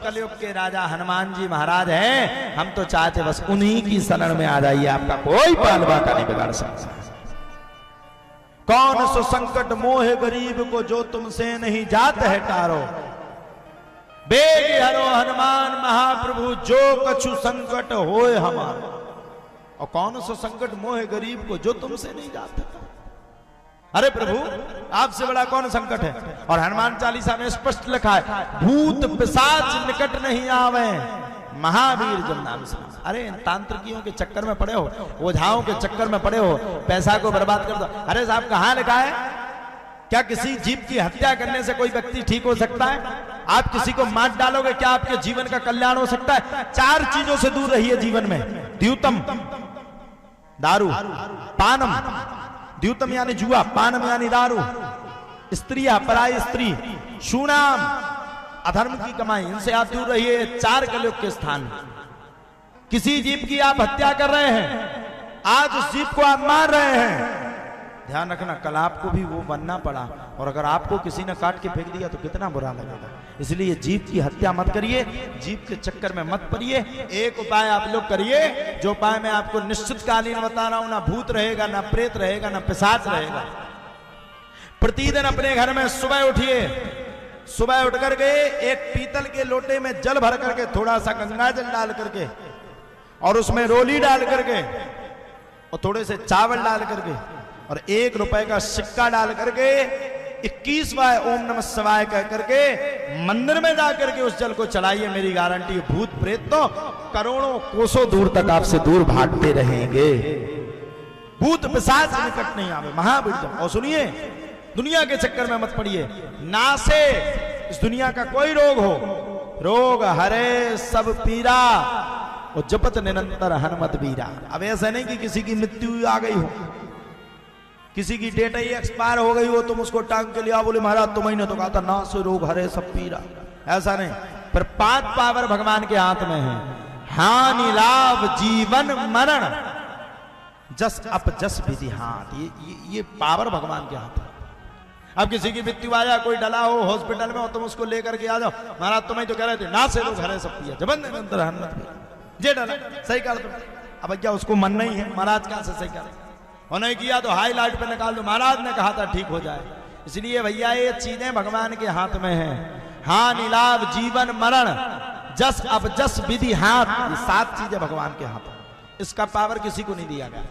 कलयुग के राजा हनुमान जी महाराज हैं। हम तो चाहते बस उन्हीं की शरण में आ जाइए, आपका कोई बाल बाका नहीं बिगाड़ सकता। कौन सो संकट मोह गरीब को जो तुमसे नहीं जात है टारो, बेग हरो हनुमान महाप्रभु जो कछु संकट होए हमारो। और कौन सो संकट मोह गरीब को जो तुमसे नहीं जाता। अरे प्रभु आपसे बड़ा कौन संकट है। और हनुमान चालीसा में स्पष्ट लिखा है, भूत पिशाच निकट नहीं आवे महावीर जब नाम सुना। अरे तांत्रिकियों के चक्कर में पड़े हो, ओझाओं के चक्कर में पड़े हो, पैसा को बर्बाद कर दो। अरे साहब कहां लिखा है, क्या किसी जीव की हत्या करने से कोई व्यक्ति ठीक हो सकता है? आप किसी को मार डालोगे, क्या आपके जीवन का कल्याण हो सकता है? 4 चीजों से दूर रहिए जीवन में, द्यूतम दारू, पानम, द्यूतम यानी जुआ, पानम यानी दारू, स्त्रियां पराई स्त्री, शूनाम अधर्म की कमाई, इनसे आप दूर रहिए। 4 कलयुग के स्थान। किसी जीव की आप हत्या कर रहे हैं, आज उस जीव को आप मार रहे हैं, ध्यान रखना कल आपको भी वो बनना पड़ा। और अगर आपको किसी ने काट के फेंक दिया तो कितना बुरा लगेगा। इसलिए जीव की हत्या मत करिए, जीव के चक्कर में मत पड़िए। एक उपाय आप लोग करिए, जो उपाय मैं आपको निश्चित कालीन बता रहा हूं, ना भूत रहेगा, ना प्रेत रहेगा, ना पिशाच रहेगा। प्रतिदिन अपने घर में सुबह उठिए, सुबह उठ करके एक पीतल के लोटे में जल भर करके, थोड़ा सा गंगा जल डाल करके, और उसमें रोली डाल करके, और थोड़े से चावल डाल करके, और 1 रुपए का सिक्का डाल करके 21 बार ओम नमः शिवाय कह करके मंदिर में जाकर के उस जल को चढ़ाइए। मेरी गारंटी, भूत प्रेत तो करोड़ों कोसों दूर तक आपसे दूर भागते रहेंगे। भूत पिशाच निकट नहीं आवे महावीर। और सुनिए, दुनिया के चक्कर में मत पड़िए, ना से इस दुनिया का कोई रोग हो, रोग हरे सब पीरा और जपत निरंतर हनुमत बीरा। अब ऐसा नहीं कि किसी की मृत्यु आ गई हो, किसी की डेट ही एक्सपायर हो गई हो, तुम उसको टांग के लिया, बोले महाराज तुम्हें ने तो कहा था ना से रोग हरे सब पीरा। ऐसा नहीं, पर 5 पावर भगवान के हाथ में है, हानि लाभ जीवन मरण जस अप जस विधि हाथ। ये पावर भगवान के हाथ है। अब किसी की मृत्यु आ जाए, कोई डला हो हॉस्पिटल में, और तुम उसको लेकर के आ जाओ, महाराज तुम्हें तो कह रहे थे ना से रोग हरे सब पीरा, जबन निरंतर हनुमत जे डला सही कर दो। अब क्या उसको मन नहीं है, महाराज कहां से सही कर, और नहीं किया तो हाई लाइट पे निकाल दो, महाराज ने कहा था ठीक हो जाए। इसलिए भैया ये चीजें भगवान के हाथ में हैं, हानि लाभ जीवन मरण जस अब जस विधि हाथ, ये 7 चीजें भगवान के हाथ में। इसका पावर किसी को नहीं दिया गया।